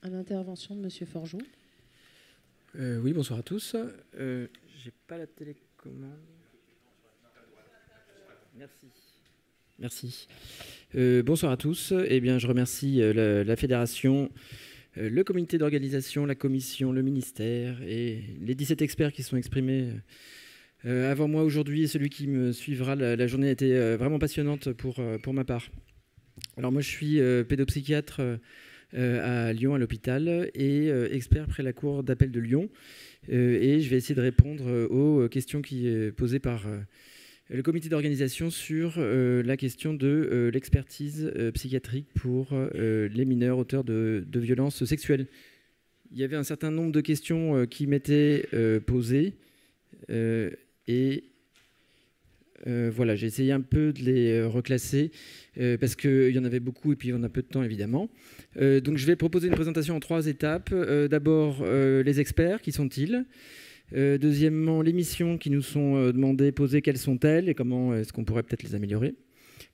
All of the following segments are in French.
à l'intervention de Monsieur Forgeau. Oui, bonsoir à tous. J'ai pas la télécommande. Merci. Merci. Bonsoir à tous. Eh bien, je remercie la fédération, le comité d'organisation, la commission, le ministère et les 17 experts qui sont exprimés avant moi aujourd'hui et celui qui me suivra. La journée a été vraiment passionnante pour ma part. Alors moi, je suis pédopsychiatre à Lyon, à l'hôpital, et expert près la cour d'appel de Lyon. Et je vais essayer de répondre aux questions qui sont posées par le comité d'organisation sur la question de l'expertise psychiatrique pour les mineurs auteurs de violences sexuelles. Il y avait un certain nombre de questions qui m'étaient posées et voilà, j'ai essayé un peu de les reclasser parce qu'il y en avait beaucoup et puis on a peu de temps évidemment. Donc je vais proposer une présentation en 3 étapes. D'abord les experts, qui sont-ils ? Deuxièmement, les missions qui nous sont demandées, posées, quelles sont-elles et comment est-ce qu'on pourrait peut-être les améliorer.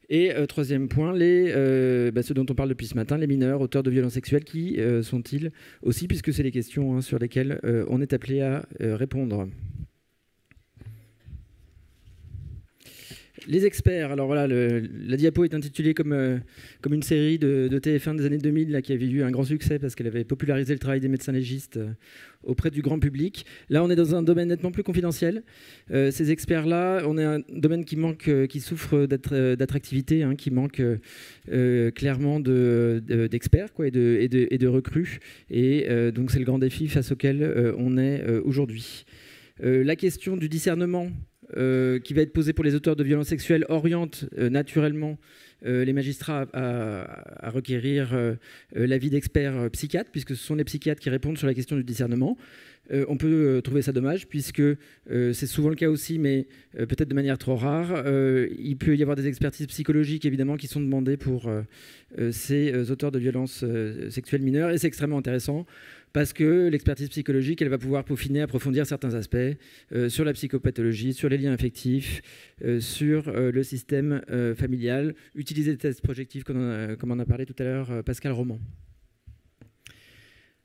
Et troisième point, ceux dont on parle depuis ce matin, les mineurs auteurs de violences sexuelles, qui sont-ils aussi, puisque c'est les questions sur lesquelles on est appelé à répondre. Les experts, alors voilà, la diapo est intitulée comme une série de TF1 des années 2000 là, qui avait eu un grand succès parce qu'elle avait popularisé le travail des médecins légistes auprès du grand public. Là, on est dans un domaine nettement plus confidentiel. Ces experts-là, on est un domaine qui souffre d'attractivité, hein, qui manque clairement d'experts quoi, et de recrues. Et donc, c'est le grand défi face auquel on est aujourd'hui. La question du discernement qui va être posée pour les auteurs de violences sexuelles oriente naturellement les magistrats à requérir l'avis d'experts psychiatres, puisque ce sont les psychiatres qui répondent sur la question du discernement. On peut trouver ça dommage, puisque c'est souvent le cas aussi, mais peut-être de manière trop rare. Il peut y avoir des expertises psychologiques, évidemment, qui sont demandées pour ces auteurs de violences sexuelles mineures, et c'est extrêmement intéressant, parce que l'expertise psychologique, elle va pouvoir peaufiner, approfondir certains aspects sur la psychopathologie, sur les liens affectifs, sur le système familial, utiliser des tests projectifs, comme on a parlé tout à l'heure, Pascal Roman.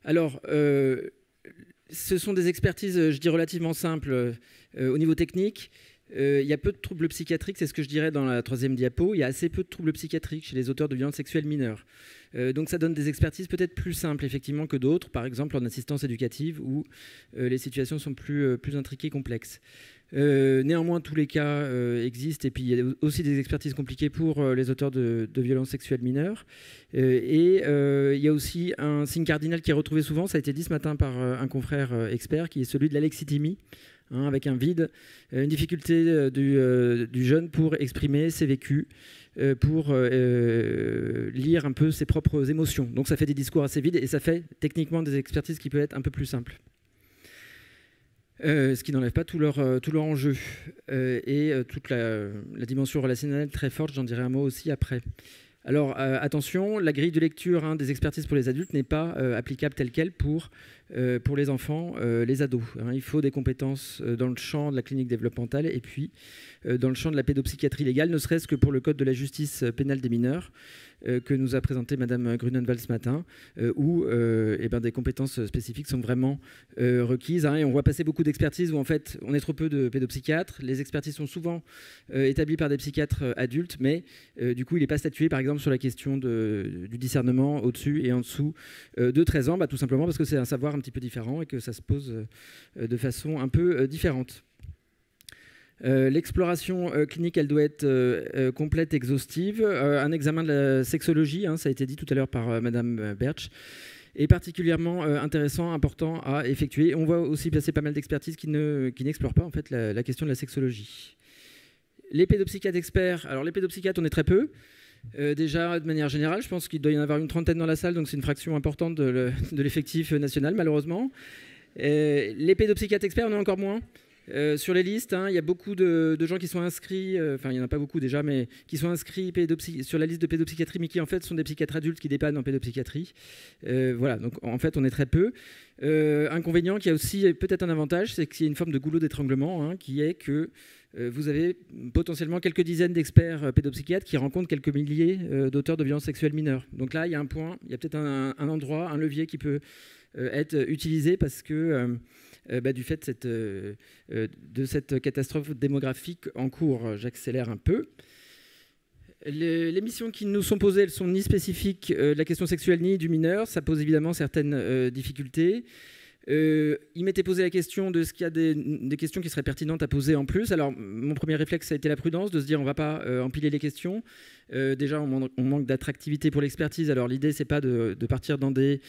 Alors, ce sont des expertises, je dis, relativement simples au niveau technique. Il y a peu de troubles psychiatriques, c'est ce que je dirais dans la 3e diapo. Il y a assez peu de troubles psychiatriques chez les auteurs de violences sexuelles mineures. Donc ça donne des expertises peut-être plus simples, effectivement, que d'autres, par exemple en assistance éducative, où les situations sont plus intriquées, complexes. Néanmoins, tous les cas existent, et puis il y a aussi des expertises compliquées pour les auteurs de violences sexuelles mineures. Et il y a aussi un signe cardinal qui est retrouvé souvent, ça a été dit ce matin par un confrère expert, qui est celui de l'alexithymie, hein, avec un vide, une difficulté du jeune pour exprimer ses vécus, pour lire un peu ses propres émotions. Donc ça fait des discours assez vides, et ça fait techniquement des expertises qui peuvent être un peu plus simples. Ce qui n'enlève pas tout leur enjeu et toute la dimension relationnelle très forte, j'en dirai un mot aussi après. Alors attention, la grille de lecture des expertises pour les adultes n'est pas applicable telle quelle pour les enfants, les ados. Hein. Il faut des compétences dans le champ de la clinique développementale et puis dans le champ de la pédopsychiatrie légale, ne serait-ce que pour le code de la justice pénale des mineurs que nous a présenté Madame Grunenwald ce matin, où des compétences spécifiques sont vraiment requises. Hein, et on voit passer beaucoup d'expertises où en fait on est trop peu de pédopsychiatres. Les expertises sont souvent établies par des psychiatres adultes, mais du coup il n'est pas statué par exemple sur la question du discernement au-dessus et en dessous de 13 ans, tout simplement parce que c'est un savoir un petit peu différent et que ça se pose de façon un peu différente. L'exploration clinique, elle doit être complète, exhaustive. Un examen de la sexologie, hein, ça a été dit tout à l'heure par Madame Bertsch, est particulièrement intéressant, important à effectuer. On voit aussi passer pas mal d'expertises qui n'explorent pas en fait la question de la sexologie. Les pédopsychiatres experts, alors les pédopsychiatres, on est très peu. Déjà, de manière générale, je pense qu'il doit y en avoir une trentaine dans la salle, donc c'est une fraction importante de l'effectif national, malheureusement. Les pédopsychiatres experts, on est encore moins. Sur les listes, il y a beaucoup de gens qui sont inscrits, enfin il n'y en a pas beaucoup déjà, mais qui sont inscrits sur la liste de pédopsychiatrie, mais qui en fait sont des psychiatres adultes qui dépannent en pédopsychiatrie. Voilà, donc en fait on est très peu. Inconvénient qui a aussi peut-être un avantage, c'est qu'il y a une forme de goulot d'étranglement, qui est que vous avez potentiellement quelques dizaines d'experts pédopsychiatres qui rencontrent quelques milliers d'auteurs de violences sexuelles mineures. Donc là, il y a un point, il y a peut-être un endroit, un levier qui peut être utilisé parce que du fait de cette catastrophe démographique en cours. J'accélère un peu. Les missions qui nous sont posées, elles sont ni spécifiques de la question sexuelle ni du mineur. Ça pose évidemment certaines difficultés. Il m'était posé la question de ce qu'il y a des questions qui seraient pertinentes à poser en plus. Alors, mon premier réflexe, ça a été la prudence, de se dire on ne va pas empiler les questions. Déjà, on manque d'attractivité pour l'expertise. Alors, l'idée, c'est pas de partir dans des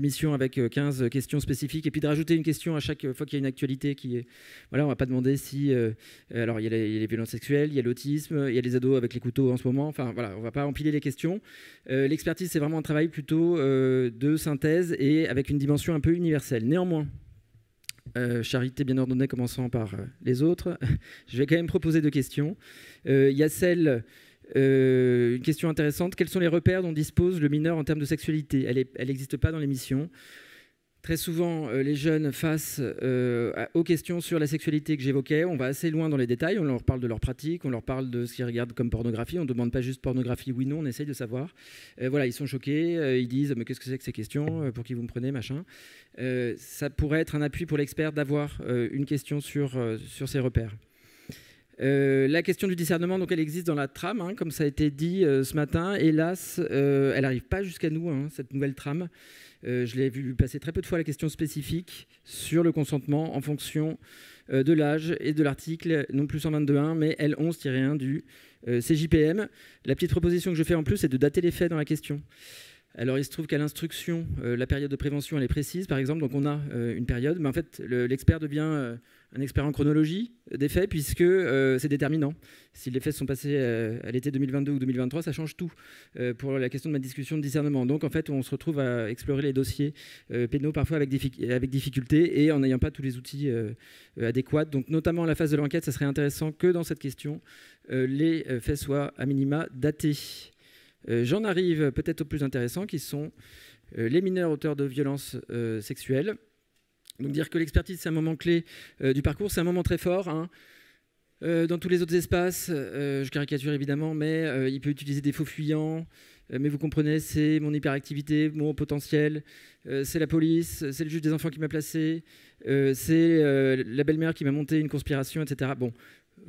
missions avec 15 questions spécifiques et puis de rajouter une question à chaque fois qu'il y a une actualité qui est... Voilà, on ne va pas demander si... alors, il y a les violences sexuelles, il y a l'autisme, il y a les ados avec les couteaux en ce moment. Enfin, voilà, on ne va pas empiler les questions. L'expertise, c'est vraiment un travail plutôt de synthèse et avec une dimension un peu universelle. Néanmoins, charité bien ordonnée commençant par les autres, je vais quand même proposer deux questions. Il y a une question intéressante. Quels sont les repères dont dispose le mineur en termes de sexualité ? Elle n'existe pas dans l'émission. Très souvent, les jeunes, face aux questions sur la sexualité que j'évoquais, on va assez loin dans les détails, on leur parle de leurs pratiques, on leur parle de ce qu'ils regardent comme pornographie, on ne demande pas juste pornographie, oui, non, on essaye de savoir. Voilà, ils sont choqués, ils disent « mais qu'est-ce que c'est que ces questions ? Pour qui vous me prenez ?» machin. Ça pourrait être un appui pour l'expert d'avoir une question sur ces repères. La question du discernement, donc elle existe dans la trame, hein, comme ça a été dit ce matin. Hélas, elle n'arrive pas jusqu'à nous, hein, cette nouvelle trame. Je l'ai vu passer très peu de fois la question spécifique sur le consentement en fonction de l'âge et de l'article, non plus 122.1, mais L11-1 du CJPM. La petite proposition que je fais en plus, c'est de dater les faits dans la question. Alors, il se trouve qu'à l'instruction, la période de prévention, elle est précise, par exemple. Donc, on a une période, mais en fait, l'expert devient un expert en chronologie des faits, puisque c'est déterminant. Si les faits se sont passés à l'été 2022 ou 2023, ça change tout pour la question de ma discussion de discernement. Donc, en fait, on se retrouve à explorer les dossiers pénaux, parfois avec difficulté, et en n'ayant pas tous les outils adéquats. Donc, notamment à la phase de l'enquête, ça serait intéressant que dans cette question, les faits soient à minima datés. J'en arrive peut-être au plus intéressant, qui sont les mineurs auteurs de violences sexuelles. Donc dire que l'expertise, c'est un moment clé du parcours, c'est un moment très fort. Hein. Dans tous les autres espaces, je caricature évidemment, mais il peut utiliser des faux fuyants. Mais vous comprenez, c'est mon hyperactivité, mon potentiel, c'est la police, c'est le juge des enfants qui m'a placé, c'est la belle-mère qui m'a monté une conspiration, etc. Bon.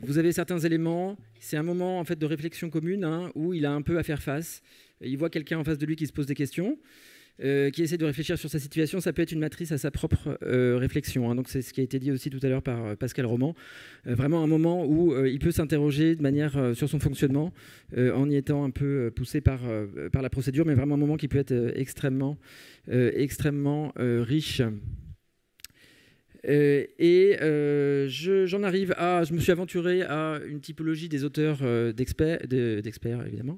Vous avez certains éléments, c'est un moment en fait de réflexion commune hein, où il a un peu à faire face. Il voit quelqu'un en face de lui qui se pose des questions, qui essaie de réfléchir sur sa situation. Ça peut être une matrice à sa propre réflexion. Hein. Donc c'est ce qui a été dit aussi tout à l'heure par Pascal Roman. Vraiment un moment où il peut s'interroger de manière sur son fonctionnement en y étant un peu poussé par la procédure, mais vraiment un moment qui peut être extrêmement riche. J'en arrive à... Je me suis aventuré à une typologie des auteurs d'experts, évidemment.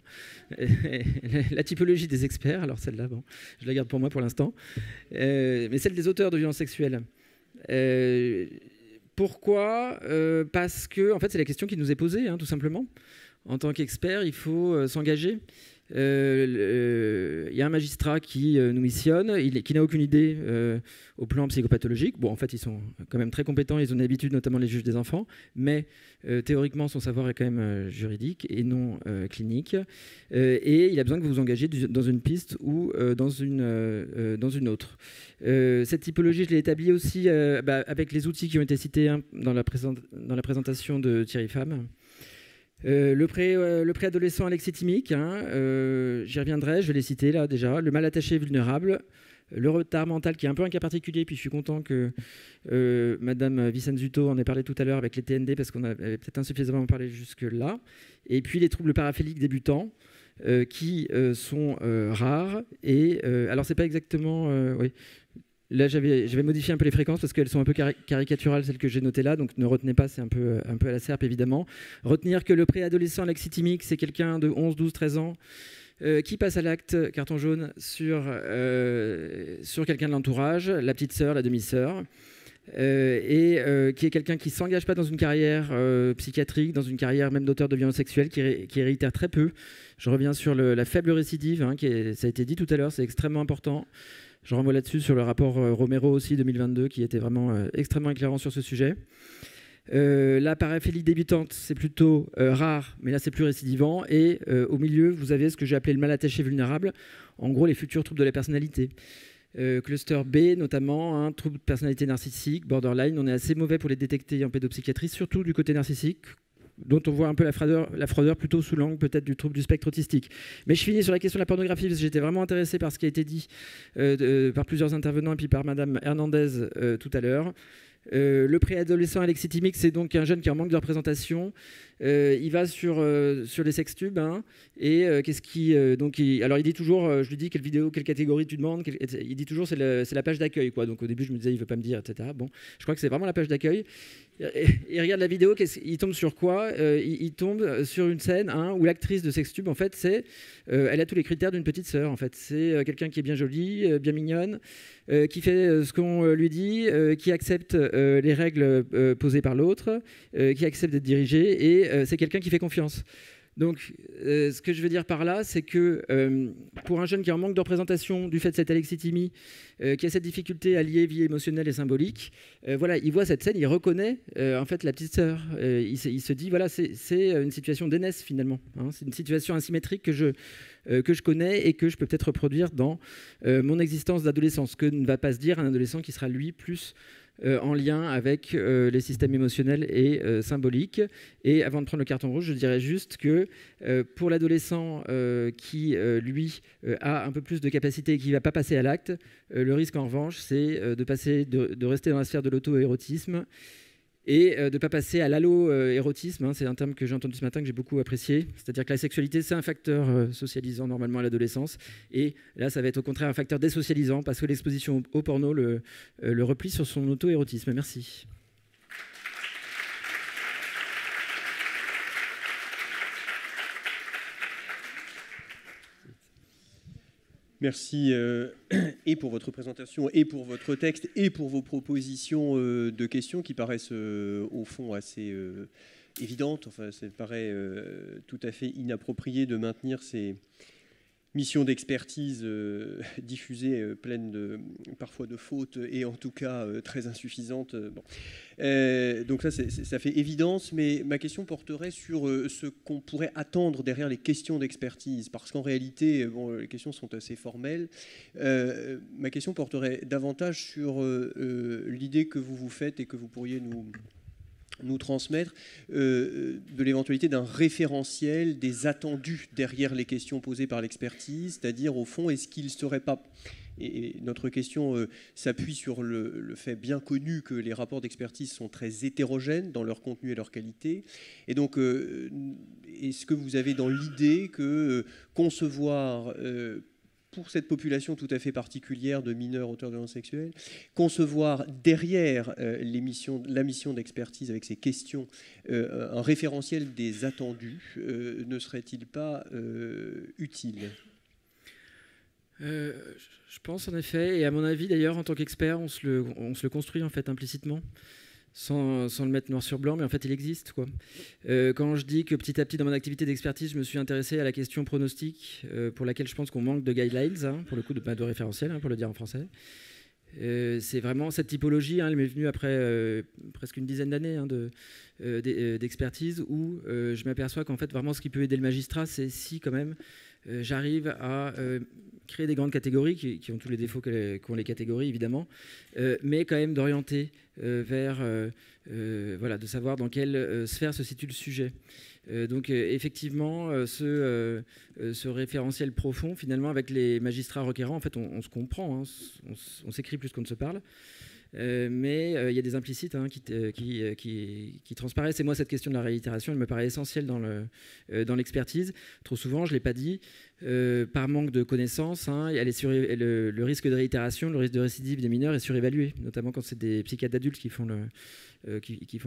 La typologie des experts, alors celle-là, bon, je la garde pour moi pour l'instant. Mais celle des auteurs de violences sexuelles. Pourquoi ? Parce que, en fait, c'est la question qui nous est posée, hein, tout simplement. En tant qu'expert, il faut s'engager. Il y a un magistrat qui nous missionne, qui n'a aucune idée au plan psychopathologique. Bon, en fait, ils sont quand même très compétents, ils ont l'habitude, notamment les juges des enfants, mais théoriquement, son savoir est quand même juridique et non clinique. Et il a besoin que vous vous engagez dans une piste ou dans une autre. Cette typologie, je l'ai établie aussi avec les outils qui ont été cités hein, dans la présentation de Thierry Pham. Le préadolescent alexithymique, hein, j'y reviendrai, je l'ai cité là déjà, le mal attaché vulnérable, le retard mental qui est un peu un cas particulier, puis je suis content que Madame Vicenzuto en ait parlé tout à l'heure avec les TND parce qu'on avait peut-être insuffisamment parlé jusque-là, et puis les troubles paraphiliques débutants qui sont rares, et alors c'est pas exactement... oui. Là, j'avais modifié un peu les fréquences parce qu'elles sont un peu caricaturales, celles que j'ai notées là, donc ne retenez pas, c'est un peu à la serpe, évidemment. Retenir que le préadolescent alexithymique, c'est quelqu'un de 11, 12, 13 ans qui passe à l'acte, carton jaune, sur quelqu'un de l'entourage, la petite sœur, la demi-sœur, et qui est quelqu'un qui ne s'engage pas dans une carrière psychiatrique, dans une carrière même d'auteur de violences sexuelles, qui réitère très peu. Je reviens sur la faible récidive, hein, ça a été dit tout à l'heure, c'est extrêmement important. Je renvoie là-dessus sur le rapport Romero aussi 2022 qui était vraiment extrêmement éclairant sur ce sujet. La paraphilie débutante, c'est plutôt rare, mais là c'est plus récidivant. Et au milieu, vous avez ce que j'ai appelé le mal attaché vulnérable, en gros les futurs troubles de la personnalité. Cluster B notamment, troubles de personnalité narcissique, borderline, on est assez mauvais pour les détecter en pédopsychiatrie, surtout du côté narcissique, dont on voit un peu la froideur plutôt sous l'angle peut-être du trouble du spectre autistique. Mais je finis sur la question de la pornographie, parce que j'étais vraiment intéressé par ce qui a été dit par plusieurs intervenants et puis par Madame Hernandez tout à l'heure. Le préadolescent alexithymique, c'est donc un jeune qui est en manque de représentation. Il va sur les sextubes, et qu'est-ce qui donc alors il dit toujours, je lui dis quelle vidéo, quelle catégorie tu demandes, il dit toujours c'est la page d'accueil, quoi. Donc au début je me disais il veut pas me dire, etc. Bon, je crois que c'est vraiment la page d'accueil. Il regarde la vidéo, il tombe sur quoi? Il tombe sur une scène où l'actrice de sextube, en fait, elle a tous les critères d'une petite sœur. En fait, c'est quelqu'un qui est bien jolie, bien mignonne, qui fait ce qu'on lui dit, qui accepte les règles posées par l'autre, qui accepte d'être dirigé, et c'est quelqu'un qui fait confiance. Donc, ce que je veux dire par là, c'est que pour un jeune qui est en manque de représentation du fait de cette alexithymie, qui a cette difficulté à lier vie émotionnelle et symbolique, voilà, il voit cette scène, il reconnaît en fait la petite sœur. Il se dit, voilà, c'est une situation d'aînesse finalement. C'est une situation asymétrique que je connais et que je peux peut-être reproduire dans mon existence d'adolescent. Ce que ne va pas se dire un adolescent qui sera lui plus en lien avec les systèmes émotionnels et symboliques. Et avant de prendre le carton rouge, je dirais juste que pour l'adolescent qui, lui, a un peu plus de capacité et qui ne va pas passer à l'acte, le risque en revanche, c'est de rester dans la sphère de l'auto-érotisme et de ne pas passer à l'allo-érotisme. C'est un terme que j'ai entendu ce matin, que j'ai beaucoup apprécié. C'est-à-dire que la sexualité, c'est un facteur socialisant normalement à l'adolescence. Et là, ça va être au contraire un facteur désocialisant, parce que l'exposition au porno le replie sur son auto-érotisme. Merci. Merci et pour votre présentation, et pour votre texte, et pour vos propositions de questions qui paraissent au fond assez évidentes. Enfin, ça me paraît tout à fait inapproprié de maintenir ces missions d'expertise diffusées, pleines parfois de fautes et en tout cas très insuffisantes. Bon. Donc ça fait évidence, mais ma question porterait sur ce qu'on pourrait attendre derrière les questions d'expertise, parce qu'en réalité, bon, les questions sont assez formelles. Ma question porterait davantage sur l'idée que vous vous faites et que vous pourriez nous transmettre de l'éventualité d'un référentiel des attendus derrière les questions posées par l'expertise, c'est-à-dire au fond, est-ce qu'il ne serait pas... Et notre question s'appuie sur le fait bien connu que les rapports d'expertise sont très hétérogènes dans leur contenu et leur qualité. Et donc, est-ce que vous avez dans l'idée que concevoir... pour cette population tout à fait particulière de mineurs auteurs de violences sexuelles, concevoir derrière la mission d'expertise avec ces questions un référentiel des attendus, ne serait-il pas utile ? Je pense en effet, et à mon avis d'ailleurs, en tant qu'expert, on se le construit en fait implicitement. Sans le mettre noir sur blanc, mais en fait, il existe, quoi. Quand je dis que petit à petit, dans mon activité d'expertise, je me suis intéressé à la question pronostic, pour laquelle je pense qu'on manque de guidelines, pour le coup, de référentiel, pour le dire en français. C'est vraiment cette typologie, elle m'est venue après presque une dizaine d'années d'expertise, où je m'aperçois qu'en fait, vraiment, ce qui peut aider le magistrat, c'est si, quand même, j'arrive à créer des grandes catégories qui ont tous les défauts qu'ont les catégories, évidemment, mais quand même d'orienter vers, voilà, de savoir dans quelle sphère se situe le sujet. Donc effectivement, ce référentiel profond, finalement, avec les magistrats requérants, en fait, on se comprend, on s'écrit plus qu'on ne se parle. Mais il y a des implicites qui transparaissent. Et moi, cette question de la réitération, elle me paraît essentielle dans l'expertise. Trop souvent, je ne l'ai pas dit, par manque de connaissances, le risque de réitération, le risque de récidive des mineurs est surévalué, notamment quand c'est des psychiatres d'adultes qui font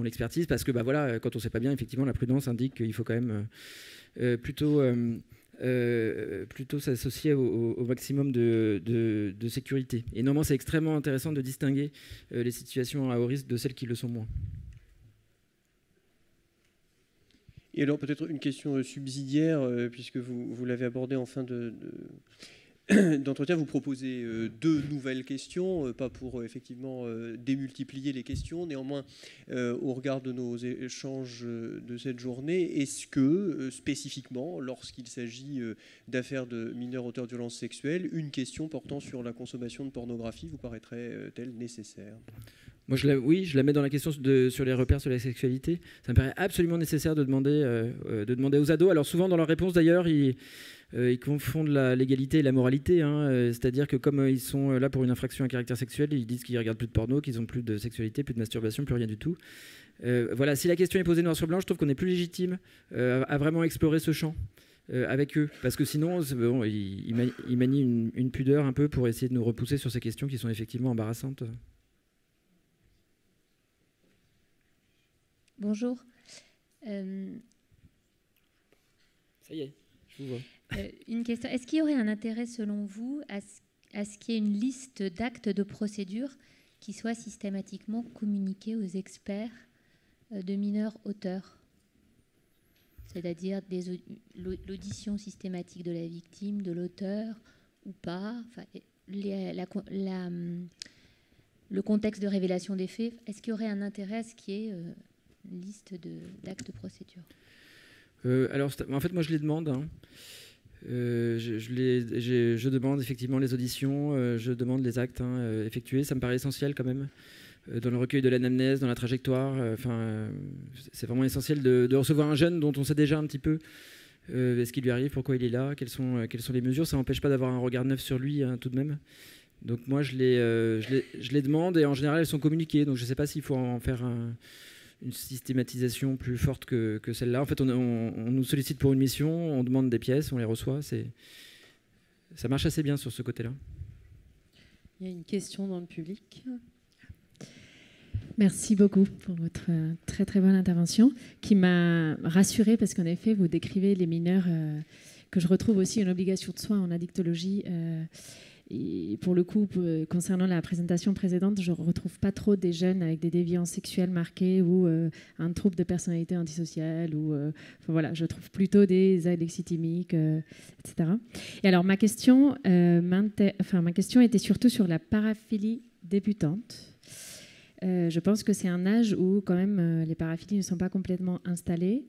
l'expertise, parce que voilà, quand on ne sait pas bien, effectivement, la prudence indique qu'il faut quand même plutôt s'associer au maximum de sécurité. Et normalement, c'est extrêmement intéressant de distinguer les situations à haut risque de celles qui le sont moins. Et alors peut-être une question subsidiaire, puisque vous l'avez abordé en fin d'entretien, vous proposez 2 nouvelles questions, pas pour effectivement démultiplier les questions. Néanmoins, au regard de nos échanges de cette journée, est-ce que spécifiquement, lorsqu'il s'agit d'affaires de mineurs auteurs de violences sexuelles, une question portant sur la consommation de pornographie vous paraîtrait-elle nécessaire ? Moi, je la mets dans la question sur les repères sur la sexualité. Ça me paraît absolument nécessaire de demander aux ados. Alors souvent, dans leurs réponses, d'ailleurs, ils confondent la légalité et la moralité. C'est-à-dire que comme ils sont là pour une infraction à caractère sexuel, ils disent qu'ils ne regardent plus de porno, qu'ils n'ont plus de sexualité, plus de masturbation, plus rien du tout. Voilà, si la question est posée noir sur blanc, je trouve qu'on est plus légitime à vraiment explorer ce champ avec eux. Parce que sinon, bon, ils manient une pudeur un peu pour essayer de nous repousser sur ces questions qui sont effectivement embarrassantes. Bonjour. Ça y est, je vous vois. Une question. Est-ce qu'il y aurait un intérêt, selon vous, à ce qu'il y ait une liste d'actes de procédure qui soit systématiquement communiquée aux experts de mineurs auteurs ? C'est-à-dire l'audition systématique de la victime, de l'auteur ou pas, enfin, le contexte de révélation des faits. Est-ce qu'il y aurait un intérêt à ce qu'il y ait une liste d'actes de procédure ? Alors, en fait, moi, je les demande. Je demande effectivement les auditions, je demande les actes effectués. Ça me paraît essentiel quand même, dans le recueil de l'anamnèse, dans la trajectoire. C'est vraiment essentiel de recevoir un jeune dont on sait déjà un petit peu ce qui lui arrive, pourquoi il est là, quelles sont les mesures. Ça n'empêche pas d'avoir un regard neuf sur lui tout de même. Donc moi, je les demande et en général, elles sont communiquées. Donc je ne sais pas s'il faut en faire une systématisation plus forte que celle-là. En fait, on nous sollicite pour une mission, on demande des pièces, on les reçoit. Ça marche assez bien sur ce côté-là. Il y a une question dans le public. Merci beaucoup pour votre très très bonne intervention qui m'a rassurée parce qu'en effet, vous décrivez les mineurs que je retrouve aussi une obligation de soins en addictologie. Et pour le coup, concernant la présentation précédente, je ne retrouve pas trop des jeunes avec des déviances sexuelles marquées ou un trouble de personnalité antisociale. Enfin, voilà, je trouve plutôt des alexithymiques, etc. Et alors, ma question était surtout sur la paraphilie débutante. Je pense que c'est un âge où, quand même, les paraphilies ne sont pas complètement installées.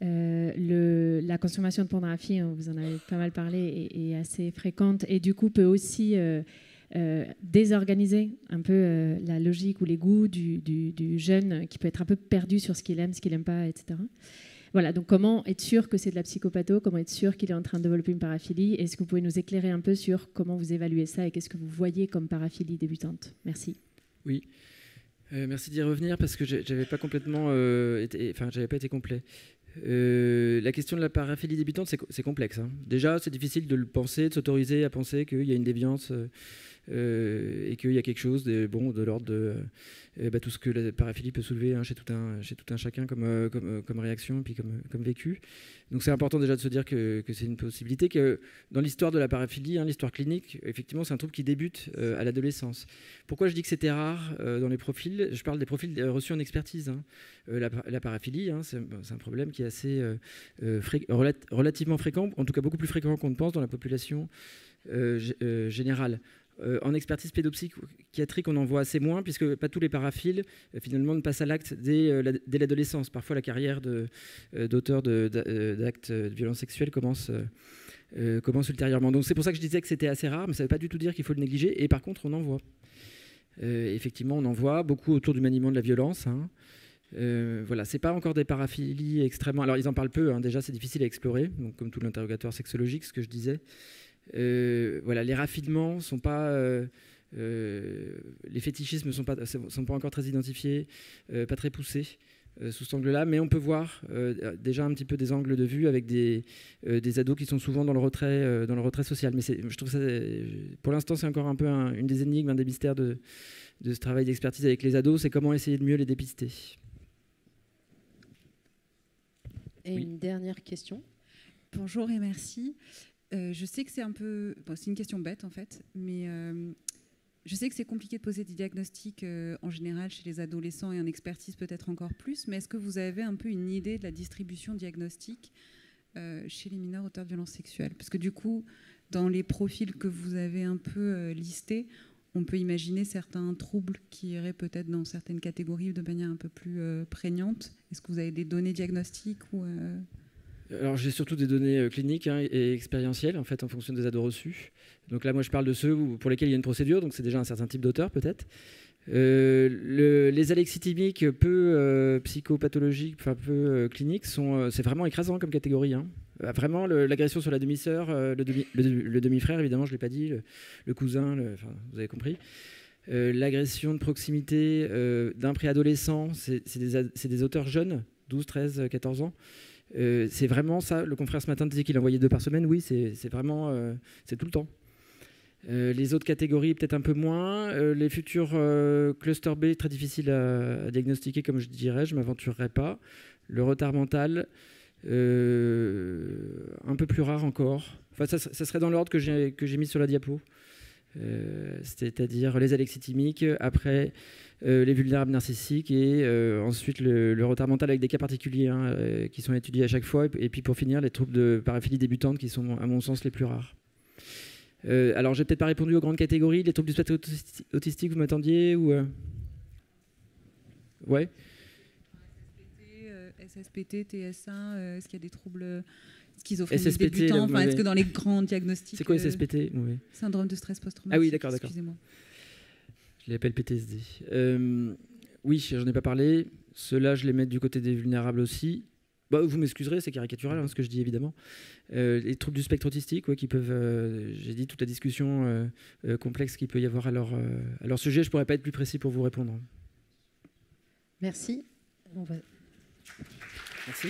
La consommation de pornographie, vous en avez pas mal parlé, est assez fréquente et du coup peut aussi désorganiser un peu la logique ou les goûts du jeune qui peut être un peu perdu sur ce qu'il aime, ce qu'il n'aime pas, etc. Voilà, donc comment être sûr que c'est de la psychopatho, comment être sûr qu'il est en train de développer une paraphilie? Est-ce que vous pouvez nous éclairer un peu sur comment vous évaluez ça et qu'est-ce que vous voyez comme paraphilie débutante? Merci. Oui. Merci d'y revenir parce que j'avais pas complètement j'avais pas été complet. La question de la paraphilie débutante, c'est complexe. Déjà, c'est difficile de le penser, de s'autoriser à penser qu'il y a une déviance et qu'il y a quelque chose de l'ordre de tout ce que la paraphilie peut soulever chez tout un chacun comme réaction et puis comme vécu. Donc c'est important déjà de se dire que c'est une possibilité, que dans l'histoire de la paraphilie, l'histoire clinique, effectivement, c'est un trouble qui débute à l'adolescence. Pourquoi je dis que c'était rare dans les profils? Je parle des profils reçus en expertise. La paraphilie, c'est un problème qui est assez relativement fréquent, en tout cas beaucoup plus fréquent qu'on ne pense dans la population générale. En expertise pédopsychiatrique, on en voit assez moins, puisque pas tous les paraphiles, finalement, ne passent à l'acte dès l'adolescence. Parfois, la carrière d'auteur d'actes de violence sexuelle commence ultérieurement. Donc c'est pour ça que je disais que c'était assez rare, mais ça ne veut pas du tout dire qu'il faut le négliger. Et par contre, on en voit. Effectivement, on en voit beaucoup autour du maniement de la violence. Voilà, c'est pas encore des paraphilies extrêmement... Alors, ils en parlent peu, déjà, c'est difficile à explorer, donc, comme tout l'interrogatoire sexologique, ce que je disais. Voilà, les raffinements sont pas, les fétichismes sont pas encore très identifiés, pas très poussés sous cet angle-là, mais on peut voir déjà un petit peu des angles de vue avec des ados qui sont souvent dans le retrait social. Mais je trouve ça, pour l'instant, c'est encore un peu une des énigmes, un des mystères de ce travail d'expertise avec les ados, c'est comment essayer de mieux les dépister. Et une dernière question. Bonjour et merci. Je sais que c'est un peu... Bon, c'est une question bête, en fait, mais je sais que c'est compliqué de poser des diagnostics en général chez les adolescents et en expertise peut-être encore plus, mais est-ce que vous avez un peu une idée de la distribution diagnostique chez les mineurs auteurs de violences sexuelles? Parce que du coup, dans les profils que vous avez un peu listés, on peut imaginer certains troubles qui iraient peut-être dans certaines catégories de manière un peu plus prégnante. Est-ce que vous avez des données diagnostiques ou Alors j'ai surtout des données cliniques et expérientielles en fait en fonction des ados reçus. Donc là moi je parle de ceux pour lesquels il y a une procédure, donc c'est déjà un certain type d'auteur peut-être. Les alexithymiques peu psychopathologiques, enfin peu cliniques, c'est vraiment écrasant comme catégorie. Vraiment l'agression sur la demi-sœur, le demi-frère évidemment je l'ai pas dit, le cousin, vous avez compris. L'agression de proximité d'un préadolescent, c'est des auteurs jeunes, 12, 13, 14 ans. C'est vraiment ça. Le confrère ce matin disait qu'il envoyait 2 par semaine. Oui, c'est vraiment c'est tout le temps. Les autres catégories peut-être un peu moins. Les futurs cluster B très difficiles à diagnostiquer, comme je dirais, je m'aventurerai pas. Le retard mental un peu plus rare encore. Enfin, ça serait dans l'ordre que j'ai mis sur la diapo. C'est-à-dire les alexithymiques, après les vulnérables narcissiques et ensuite le retard mental avec des cas particuliers qui sont étudiés à chaque fois, et puis pour finir les troubles de paraphilie débutante qui sont à mon sens les plus rares. Alors j'ai peut-être pas répondu aux grandes catégories. Les troubles du spectre autistique, vous m'attendiez ou ouais. SSPT, TSA, est-ce qu'il y a des troubles schizophrénie SSPT, débutants, est-ce que dans les grands diagnostics... C'est quoi SSPT? Syndrome de stress post-traumatique. Ah oui, d'accord. Excusez-moi. Je l'appelle PTSD. Oui, j'en ai pas parlé. Ceux-là, je les mets du côté des vulnérables aussi. Bah, vous m'excuserez, c'est caricatural ce que je dis évidemment. Les troubles du spectre autistique, qui peuvent... j'ai dit toute la discussion complexe qu'il peut y avoir à leur sujet. Je pourrais pas être plus précis pour vous répondre. Merci. Merci.